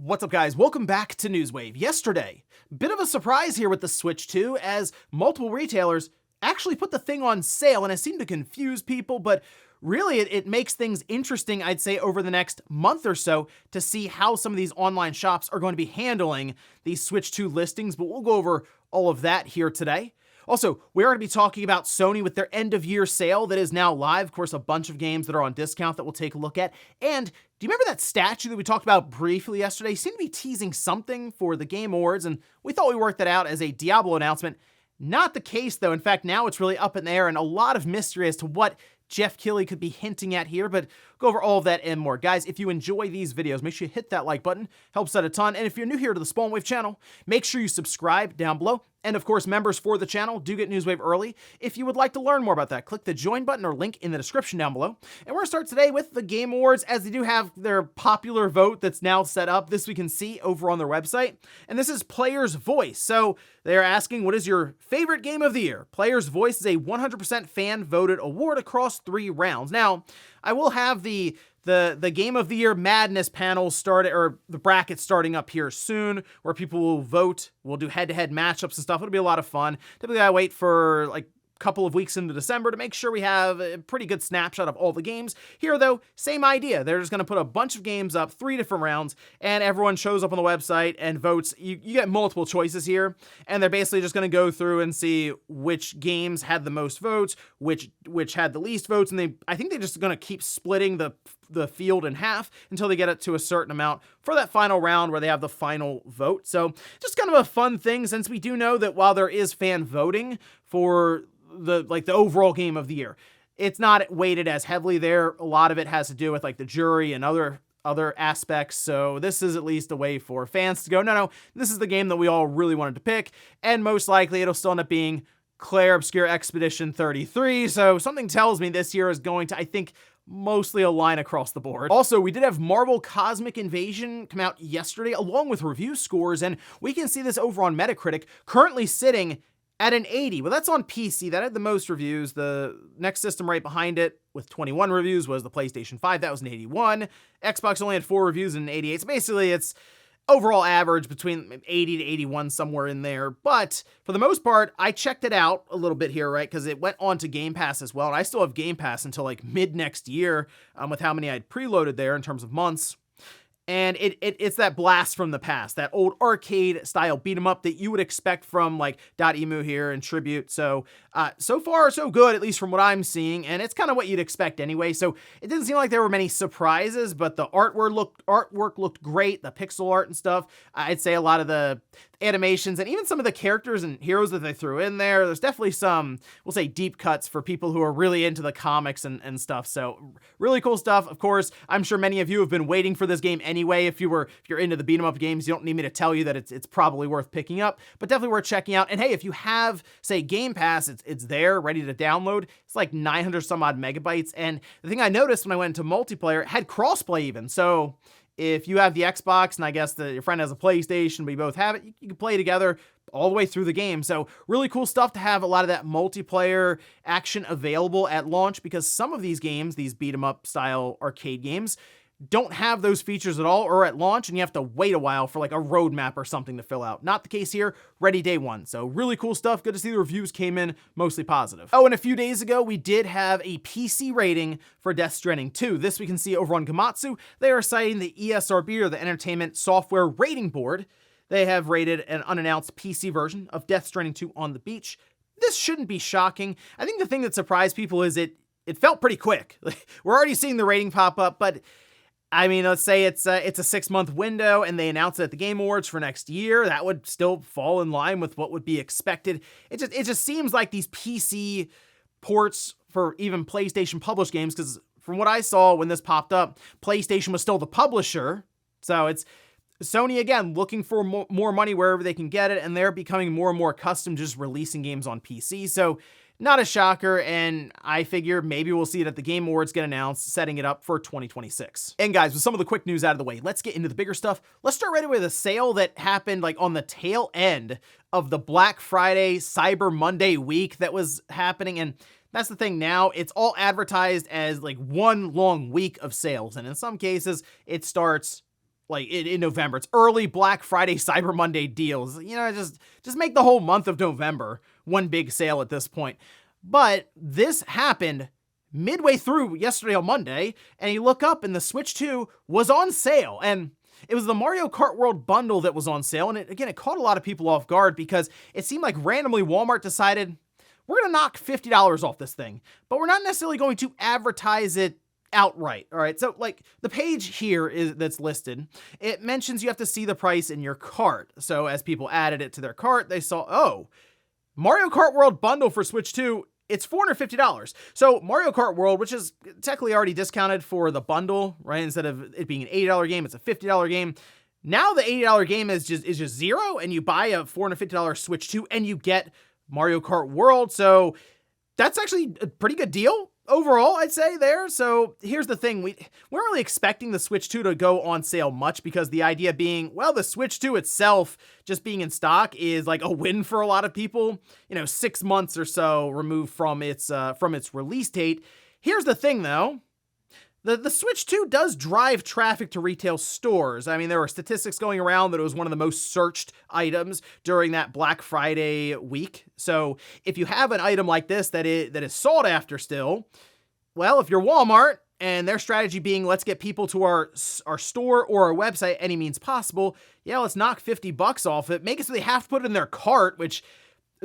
What's up, guys? Welcome back to Newswave. Yesterday, bit of a surprise here with the Switch 2 as multiple retailers actually put the thing on sale, and it seemed to confuse people, but really it makes things interesting, I'd say, over the next month or so to see how some of these online shops are going to be handling these Switch 2 listings, but we'll go over all of that here today. Also, we are going to be talking about Sony with their end-of-year sale that is now live. Of course, a bunch of games that are on discount that we'll take a look at. And do you remember that statue that we talked about briefly yesterday? Seemed to be teasing something for the Game Awards, and we thought we worked that out as a Diablo announcement. Not the case, though. In fact, now it's really up in the air and a lot of mystery as to what Jeff Keighley could be hinting at here, but go over all of that and more. Guys, if you enjoy these videos, make sure you hit that like button. Helps out a ton. And if you're new here to the Spawn Wave channel, make sure you subscribe down below. And of course, members for the channel do get Newswave early. If you would like to learn more about that, click the join button or link in the description down below. And we're going to start today with the Game Awards, as they do have their popular vote that's now set up. This we can see over on their website. And this is Player's Voice. So they're asking, what is your favorite game of the year? Player's Voice is a 100% fan-voted award across 3 rounds. Now, I will have the Game of the Year Madness panel started, or the bracket starting up here soon, where people will vote. We'll do head-to-head matchups and stuff. It'll be a lot of fun. Typically, I wait for like couple of weeks into December to make sure we have a pretty good snapshot of all the games. Here, though, same idea. They're just going to put a bunch of games up, 3 different rounds, and everyone shows up on the website and votes. You get multiple choices here, and they're basically just going to go through and see which games had the most votes, which had the least votes, and I think they're just going to keep splitting the field in half until they get it to a certain amount for that final round where they have the final vote. So just kind of a fun thing, since we do know that while there is fan voting for the overall game of the year, it's not weighted as heavily there. A lot of it has to do with like the jury and other aspects. So this is at least a way for fans to go, no, this is the game that we all really wanted to pick. And most likely it'll still end up being Claire Obscure Expedition 33. So something tells me this year is going to, I think, mostly align across the board. Also, we did have Marvel Cosmic Invasion come out yesterday along with review scores, and we can see this over on Metacritic, currently sitting at an 80. Well, that's on PC. That had the most reviews. The next system right behind it with 21 reviews was the PlayStation 5. That was an 81. Xbox only had 4 reviews and an 88. So basically, it's overall average between 80 to 81, somewhere in there. But for the most part, I checked it out a little bit here, right? Because it went on to Game Pass as well. And I still have Game Pass until like mid next year with how many I'd preloaded there in terms of months. And it's that blast from the past, that old arcade style beat 'em up that you would expect from like .emu here and Tribute. So, so far so good, at least from what I'm seeing. And it's kind of what you'd expect anyway. So it didn't seem like there were many surprises, but the artwork looked great. The pixel art and stuff. I'd say a lot of the animations and even some of the characters and heroes that they threw in there. There's definitely some, we'll say, deep cuts for people who are really into the comics and stuff. So really cool stuff. Of course, I'm sure many of you have been waiting for this game anyway. If you're into the beat 'em up games, you don't need me to tell you that it's probably worth picking up, but definitely worth checking out. And hey, if you have, say, Game Pass, it's there ready to download. It's like 900 some odd megabytes. And the thing I noticed when I went into multiplayer, it had crossplay even. So if you have the Xbox and I guess your friend has a PlayStation, but you both have it, you can play together all the way through the game. So really cool stuff to have a lot of that multiplayer action available at launch, because some of these games, these beat 'em up style arcade games, don't have those features at all or at launch, and you have to wait a while for like a roadmap or something to fill out. Not the case here, ready day one. So really cool stuff. Good to see the reviews came in mostly positive. Oh, and a few days ago, we did have a PC rating for Death Stranding 2. This we can see over on Gematsu. They are citing the ESRB, or the Entertainment Software Rating Board. They have rated an unannounced PC version of Death Stranding 2 on the beach. This shouldn't be shocking. I think the thing that surprised people is it felt pretty quick. We're already seeing the rating pop up, but I mean, let's say it's a 6-month window and they announce it at the Game Awards for next year. That would still fall in line with what would be expected. It just seems like these PC ports for even PlayStation published games, because from what I saw when this popped up, PlayStation was still the publisher. So it's Sony, again, looking for more money wherever they can get it, and they're becoming more and more accustomed to just releasing games on PC. So not a shocker, and I figure maybe we'll see it at the Game Awards get announced, setting it up for 2026. And guys, with some of the quick news out of the way, let's get into the bigger stuff. Let's start right away with a sale that happened like on the tail end of the Black Friday, Cyber Monday week that was happening. And that's the thing now, it's all advertised as like one long week of sales. And in some cases, it starts like in November. It's early Black Friday, Cyber Monday deals. Just make the whole month of November one big sale at this point. But this happened midway through yesterday on Monday, and you look up and the Switch 2 was on sale. And it was the Mario Kart World bundle that was on sale. And it caught a lot of people off guard because it seemed like randomly Walmart decided, we're going to knock $50 off this thing, but we're not necessarily going to advertise it outright. All right. So like the page here that's listed, it mentions you have to see the price in your cart. So as people added it to their cart, they saw, oh, Mario Kart World bundle for Switch 2, it's $450. So Mario Kart World, which is technically already discounted for the bundle, right? Instead of it being an $80 game, it's a $50 game. Now the $80 game is just zero, and you buy a $450 Switch 2 and you get Mario Kart World. So that's actually a pretty good deal overall, I'd say there. So here's the thing. We weren't really expecting the Switch 2 to go on sale much because the idea being, well, the Switch 2 itself just being in stock is like a win for a lot of people, 6 months or so removed from its release date. Here's the thing though. The Switch 2 does drive traffic to retail stores. I mean, there were statistics going around that it was one of the most searched items during that Black Friday week. So if you have an item like this that is sought after still, well, if you're Walmart and their strategy being, let's get people to our store or our website any means possible, yeah, let's knock $50 off it, make it so they have to put it in their cart, which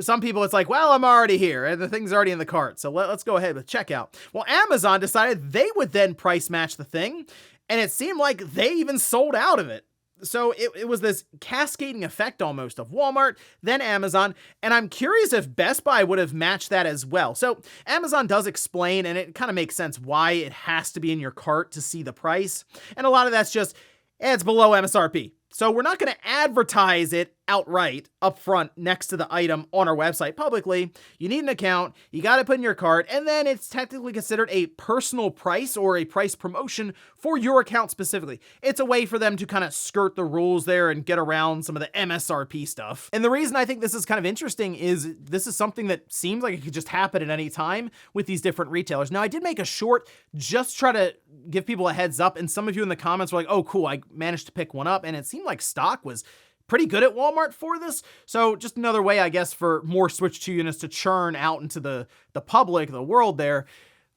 some people, it's like, well, I'm already here and the thing's already in the cart, so let's go ahead with checkout. Well, Amazon decided they would then price match the thing, and it seemed like they even sold out of it. So it was this cascading effect almost of Walmart, then Amazon, and I'm curious if Best Buy would have matched that as well. So Amazon does explain, and it kind of makes sense why it has to be in your cart to see the price, and a lot of that's just, it's below MSRP. So we're not going to advertise it outright up front next to the item on our website publicly. You need an account, you got to put in your cart, and then it's technically considered a personal price or a price promotion for your account specifically. It's a way for them to kind of skirt the rules there and get around some of the MSRP stuff. And the reason I think this is kind of interesting is this is something that seems like it could just happen at any time with these different retailers. Now, I did make a short just try to give people a heads up, and some of you in the comments were like, oh, cool, I managed to pick one up, and it seemed like stock was pretty good at Walmart for this. So just another way, I guess, for more Switch 2 units to churn out into the public, the world there.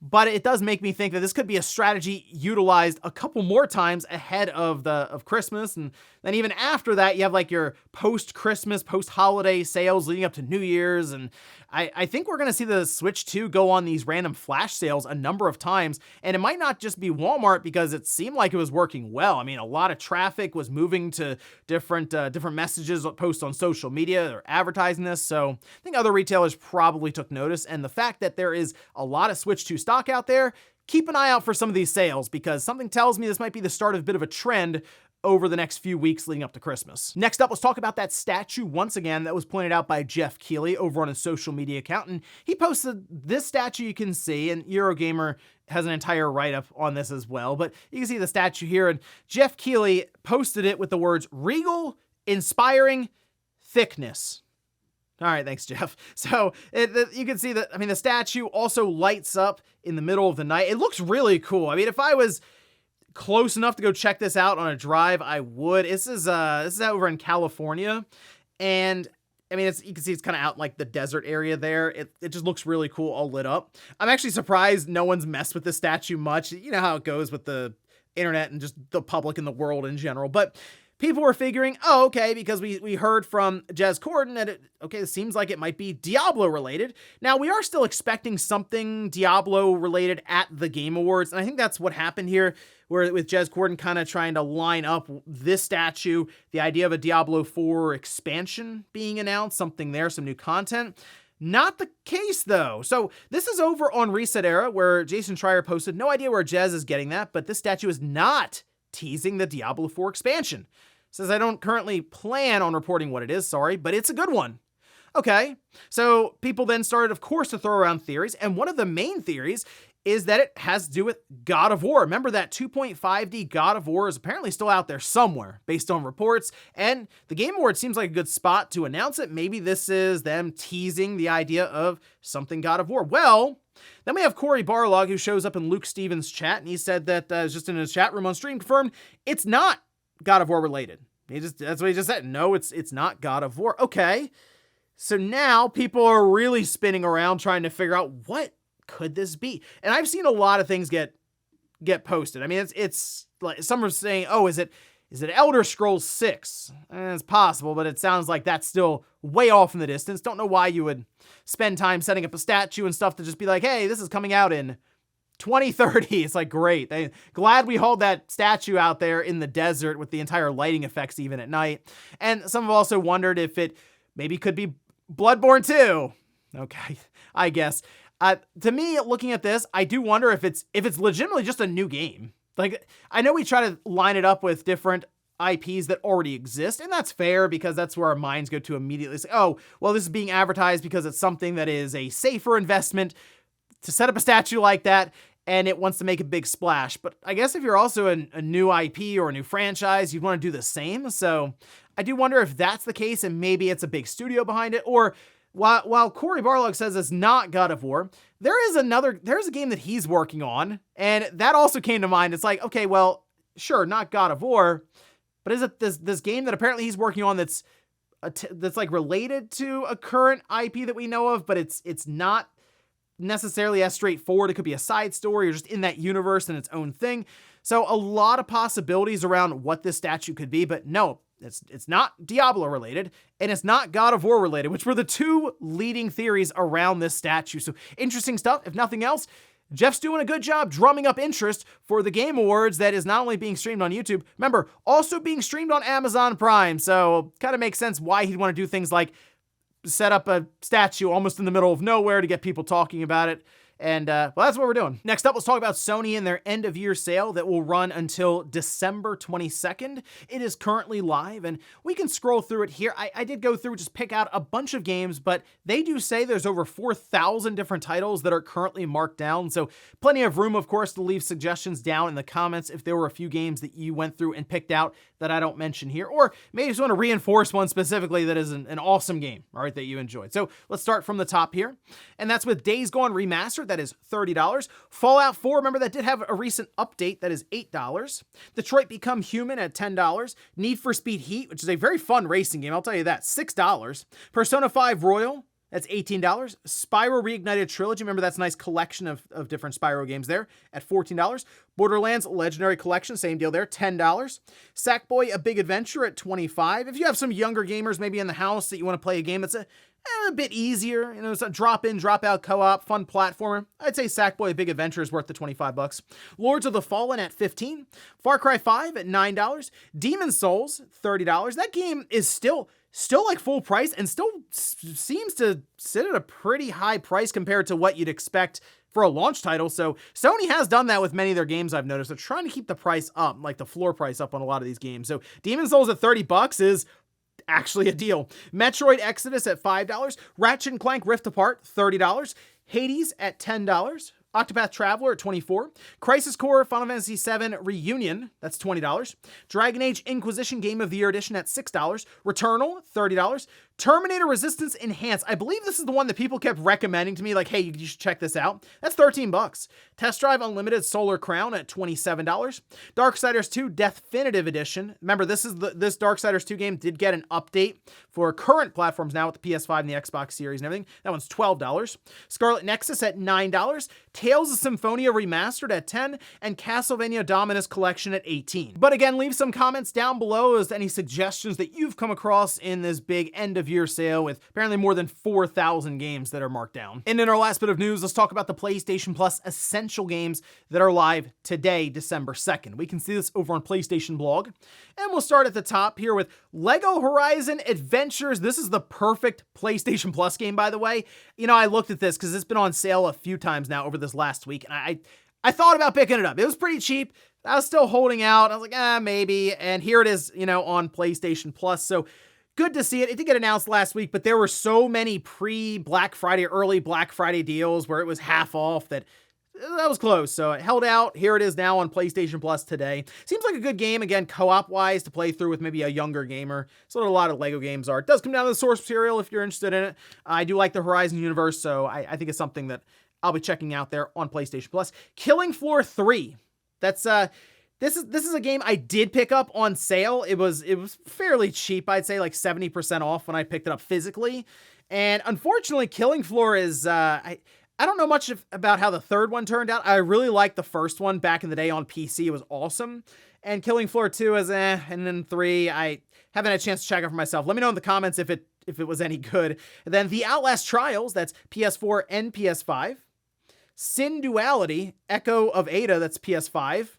But it does make me think that this could be a strategy utilized a couple more times ahead of Christmas. And then even after that, you have like your post-Christmas, post-holiday sales leading up to New Year's. And I think we're going to see the Switch 2 go on these random flash sales a number of times. And it might not just be Walmart because it seemed like it was working well. I mean, a lot of traffic was moving to different messages posted on social media or advertising this. So I think other retailers probably took notice. And the fact that there is a lot of Switch 2 stock out there, keep an eye out for some of these sales because something tells me this might be the start of a bit of a trend over the next few weeks leading up to Christmas. Next up, let's talk about that statue once again that was pointed out by Jeff Keighley over on his social media account. And he posted this statue you can see, and Eurogamer has an entire write-up on this as well, but you can see the statue here, and Jeff Keighley posted it with the words, regal, inspiring, thickness. All right, thanks, Jeff. So you can see that, I mean, the statue also lights up in the middle of the night. It looks really cool. I mean, if I was close enough to go check this out on a drive, I would. This is over in California, and I mean, you can see it's kind of out like the desert area there. It just looks really cool, all lit up. I'm actually surprised no one's messed with this statue much. You know how it goes with the internet and just the public and the world in general, but people were figuring, oh, okay, because we heard from Jez Corden that it seems like it might be Diablo related. Now, we are still expecting something Diablo related at the Game Awards, and I think that's what happened here, where with Jez Corden kind of trying to line up this statue, the idea of a Diablo 4 expansion being announced, something there, some new content. Not the case, though. So this is over on Reset Era, where Jason Schreier posted, no idea where Jez is getting that, but this statue is not teasing the Diablo 4 expansion. Says, I don't currently plan on reporting what it is, sorry, but it's a good one. Okay, so people then started, of course, to throw around theories, and one of the main theories is that it has to do with God of War. Remember that 2.5D God of War is apparently still out there somewhere, based on reports, and the Game Awards seems like a good spot to announce it. Maybe this is them teasing the idea of something God of War. Well, then we have Corey Barlog, who shows up in Luke Stevens' chat, and he said that, just in his chat room on stream, confirmed it's not God of War related. That's what he just said. No, it's not God of War. Okay. So now people are really spinning around trying to figure out what could this be. And I've seen a lot of things get posted. I mean, it's like some are saying, "Oh, is it Elder Scrolls 6?" It's possible, but it sounds like that's still way off in the distance. Don't know why you would spend time setting up a statue and stuff to just be like, "Hey, this is coming out in 2030. It's like, great. Glad we hold that statue out there in the desert with the entire lighting effects even at night. And some have also wondered if it maybe could be Bloodborne 2. Okay, I guess. To me, looking at this, I do wonder if it's legitimately just a new game. Like, I know we try to line it up with different IPs that already exist, and that's fair because that's where our minds go to immediately. Say, oh, well, this is being advertised because it's something that is a safer investment to set up a statue like that, and it wants to make a big splash. But I guess if you're also a new IP or a new franchise, you'd want to do the same. So I do wonder if that's the case, and maybe it's a big studio behind it. Or while Cory Barlog says it's not God of War, there's a game that he's working on, and that also came to mind. It's like, okay, well, sure, not God of War, but is it this game that apparently he's working on that's like related to a current IP that we know of, but it's not necessarily as straightforward. It could be a side story or just in that universe and its own thing. So a lot of possibilities around what this statue could be, but no, it's not Diablo related and it's not God of War related, which were the two leading theories around this statue. So interesting stuff. If nothing else, Jeff's doing a good job drumming up interest for the Game Awards that is not only being streamed on YouTube, remember, also being streamed on Amazon Prime. So kind of makes sense why he'd want to do things like set up a statue almost in the middle of nowhere to get people talking about it. And, well, that's what we're doing. Next up, let's talk about Sony and their end-of-year sale that will run until December 22nd. It is currently live, and we can scroll through it here. I did go through, just pick out a bunch of games, but they do say there's over 4,000 different titles that are currently marked down, so plenty of room, of course, to leave suggestions down in the comments if there were a few games that you went through and picked out that I don't mention here, or maybe just want to reinforce one specifically that is an awesome game, all right, that you enjoyed. So let's start from the top here, and that's with Days Gone Remastered. That is $30. Fallout 4, remember, that did have a recent update. That is $8. Detroit Become Human at $10. Need for Speed Heat, which is a very fun racing game, I'll tell you that, $6. Persona 5 Royal, that's $18. Spyro Reignited Trilogy, remember that's a nice collection of different Spyro games there, at $14. Borderlands Legendary Collection, same deal there, $10. Sackboy A Big Adventure at $25. If you have some younger gamers maybe in the house that you want to play a game that's a bit easier, you know, it's a drop-in, drop-out co-op, fun platformer, I'd say Sackboy A Big Adventure is worth the $25. Lords of the Fallen at $15. Far Cry 5 at $9. Demon's Souls, $30. That game is still like full price and still seems to sit at a pretty high price compared to what you'd expect for a launch title. So Sony has done that with many of their games, I've noticed. They're trying to keep the price up, like the floor price up on a lot of these games. So Demon's Souls at $30 is actually a deal. Metroid Exodus at $5. Ratchet & Clank Rift Apart, $30. Hades at $10. Octopath Traveler at $24. Crisis Core Final Fantasy VII Reunion, that's $20. Dragon Age Inquisition Game of the Year Edition at $6. Returnal, $30. Terminator Resistance Enhanced. I believe this is the one that people kept recommending to me, like, hey, you should check this out. That's $13. Test Drive Unlimited Solar Crown at $27. Darksiders 2 Definitive Edition. Remember, this Darksiders 2 game did get an update for current platforms now with the PS5 and the Xbox Series and everything. That one's $12. Scarlet Nexus at $9. Tales of Symphonia Remastered at $10. And Castlevania Dominus Collection at $18. But again, leave some comments down below as to any suggestions that you've come across in this big end-of-year sale with apparently more than 4,000 games that are marked down. And in our last bit of news, let's talk about the PlayStation Plus Essential games that are live today, December 2nd. We can see this over on PlayStation Blog. And we'll start at the top here with LEGO Horizon Adventures. This is the perfect PlayStation Plus game, by the way. You know, I looked at this because it's been on sale a few times now over this last week, and I thought about picking it up. It was pretty cheap. I was still holding out. I was like, maybe. And here it is, you know, on PlayStation Plus. So good to see it. It did get announced last week, but there were so many pre-Black Friday, early Black Friday deals where it was half off that was close. So it held out. Here it is now on PlayStation Plus today. Seems like a good game, again, co-op wise, to play through with maybe a younger gamer. It's what a lot of LEGO games are. It does come down to the source material if you're interested in it. I do like the Horizon universe, so I think it's something that I'll be checking out there on PlayStation Plus. Killing Floor 3. That's This is a game I did pick up on sale. It was fairly cheap. I'd say like 70% off when I picked it up physically. And unfortunately, Killing Floor is, I don't know much about how the third one turned out. I really liked the first one back in the day on PC. It was awesome. And Killing Floor 2 is and then 3, I haven't had a chance to check out for myself. Let me know in the comments if it was any good. And then The Outlast Trials, that's PS4 and PS5. Sin Duality, Echo of Ada, that's PS5.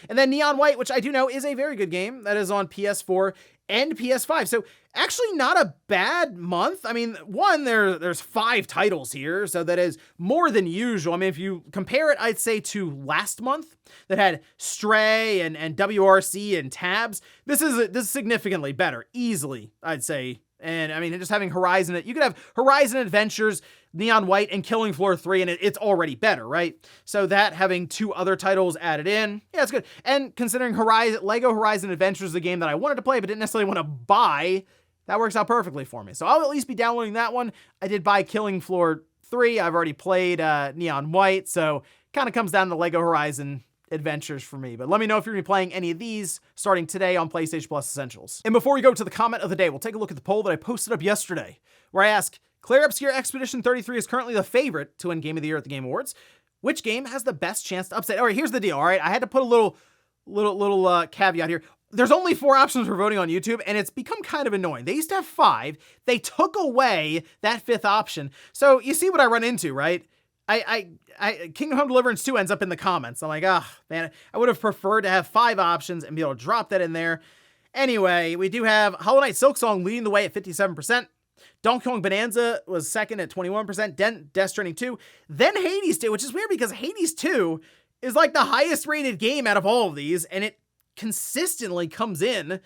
And then Neon White, which I do know is a very good game, that is on PS4 and PS5. So actually not a bad month. I mean, one, there's 5 titles here, so that is more than usual. I mean, if you compare it, I'd say to last month that had Stray and WRC and Tabs, this is significantly better, easily, I'd say. And I mean, just having Horizon, you could have Horizon Adventures, Neon White, and Killing Floor 3, and it's already better, right? So that having 2 other titles added in, yeah, it's good. And considering Lego Horizon Adventures is a game that I wanted to play but didn't necessarily want to buy, that works out perfectly for me. So I'll at least be downloading that one. I did buy Killing Floor 3. I've already played Neon White, so kind of comes down to Lego Horizon Adventures for me. But let me know if you're going to be playing any of these starting today on PlayStation Plus Essentials. And before we go to the comment of the day, we'll take a look at the poll that I posted up yesterday, where I ask, Claire Obscure Expedition 33 is currently the favorite to win Game of the Year at the Game Awards. Which game has the best chance to upset? All right, here's the deal, all right? I had to put a little caveat here. There's only 4 options for voting on YouTube, and it's become kind of annoying. They used to have 5. They took away that 5th option. So you see what I run into, right? Kingdom Come Deliverance 2 ends up in the comments. I'm like, man, I would have preferred to have 5 options and be able to drop that in there. Anyway, we do have Hollow Knight Silksong leading the way at 57%. Donkey Kong Bonanza was second at 21%. Death Stranding 2. Then Hades 2, which is weird because Hades 2 is like the highest rated game out of all of these, and it consistently comes in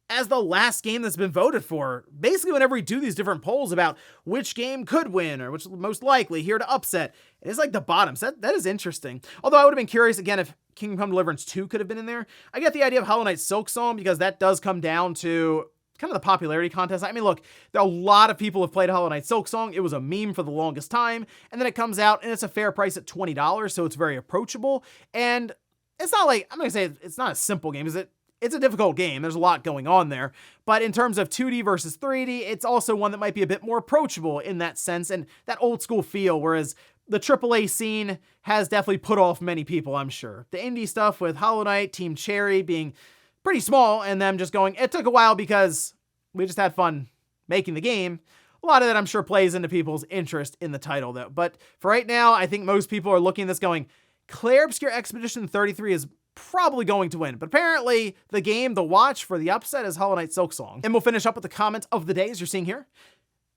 as the last game that's been voted for. Basically, whenever we do these different polls about which game could win or which is most likely here to upset, it is like the bottom. So that is interesting. Although I would have been curious, again, if Kingdom Come Deliverance 2 could have been in there. I get the idea of Hollow Knight Silksong because that does come down to kind of the popularity contest. I mean, look, a lot of people have played Hollow Knight Silksong. It was a meme for the longest time. And then it comes out and it's a fair price at $20. So it's very approachable. And it's not like, I'm going to say it's not a simple game, is it? It's a difficult game. There's a lot going on there. But in terms of 2D versus 3D, it's also one that might be a bit more approachable in that sense and that old school feel, whereas the AAA scene has definitely put off many people, I'm sure. The indie stuff with Hollow Knight, Team Cherry being pretty small, and them just going, it took a while because we just had fun making the game. A lot of that, I'm sure, plays into people's interest in the title, though. But for right now, I think most people are looking at this going, Claire Obscure Expedition 33 is probably going to win. But apparently the game, the watch for the upset is Hollow Knight Silksong. And we'll finish up with the comment of the day as you're seeing here.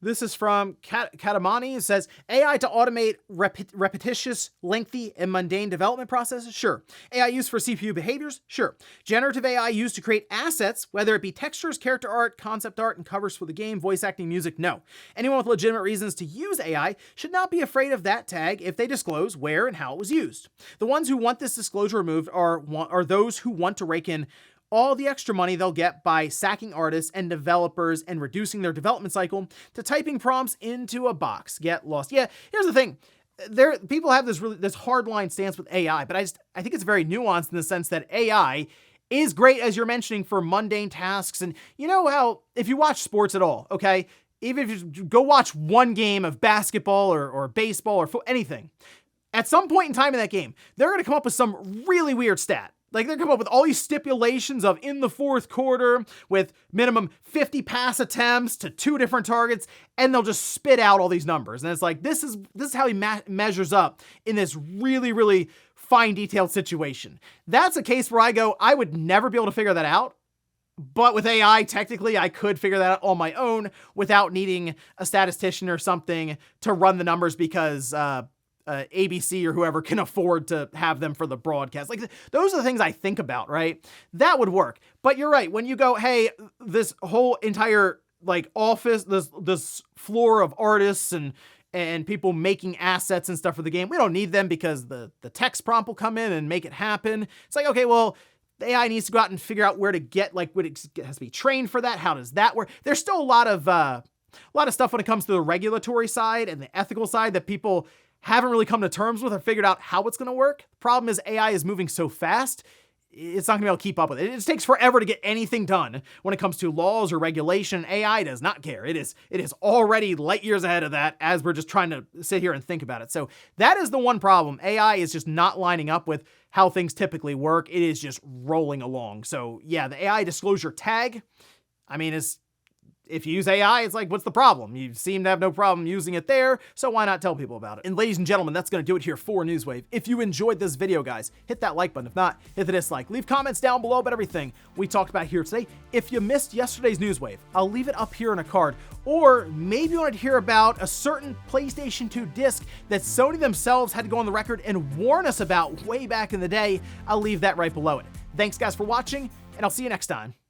This is from Katamani. It says, AI to automate repetitious, lengthy, and mundane development processes? Sure. AI used for CPU behaviors? Sure. Generative AI used to create assets, whether it be textures, character art, concept art, and covers for the game, voice acting, music? No. Anyone with legitimate reasons to use AI should not be afraid of that tag if they disclose where and how it was used. The ones who want this disclosure removed are those who want to rake in all the extra money they'll get by sacking artists and developers and reducing their development cycle to typing prompts into a box. Get lost. Yeah, here's the thing. People have this hardline stance with AI, but I think it's very nuanced in the sense that AI is great, as you're mentioning, for mundane tasks. And you know how, if you watch sports at all, okay, even if you go watch one game of basketball or baseball or anything, at some point in time in that game, they're going to come up with some really weird stat. Like, they're coming up with all these stipulations of in the fourth quarter with minimum 50 pass attempts to 2 different targets, and they'll just spit out all these numbers. And it's like, this is how he measures up in this really, really fine detailed situation. That's a case where I go, I would never be able to figure that out. But with AI, technically, I could figure that out on my own without needing a statistician or something to run the numbers because, ABC or whoever can afford to have them for the broadcast. Like, those are the things I think about, right? That would work. But you're right. When you go, hey, this whole entire like office, this floor of artists and people making assets and stuff for the game, we don't need them because the text prompt will come in and make it happen. It's like, okay, well, the AI needs to go out and figure out where to get, like, what it has to be trained for that. How does that work? There's still a lot of stuff when it comes to the regulatory side and the ethical side that people haven't really come to terms with or figured out how it's going to work. The problem is AI is moving so fast. it's not gonna be able to keep up with it. It just takes forever to get anything done when it comes to laws or regulation. AI does not care. It is already light years ahead of that as we're just trying to sit here and think about it. So that is the one problem. AI is just not lining up with how things typically work. It is just rolling along. So yeah, the AI disclosure tag, I mean, if you use AI, it's like, what's the problem? You seem to have no problem using it there, so why not tell people about it? And ladies and gentlemen, that's gonna do it here for Newswave. If you enjoyed this video, guys, hit that like button. If not, hit the dislike. Leave comments down below about everything we talked about here today. If you missed yesterday's Newswave, I'll leave it up here in a card. Or maybe you wanted to hear about a certain PlayStation 2 disc that Sony themselves had to go on the record and warn us about way back in the day. I'll leave that right below it. Thanks, guys, for watching, and I'll see you next time.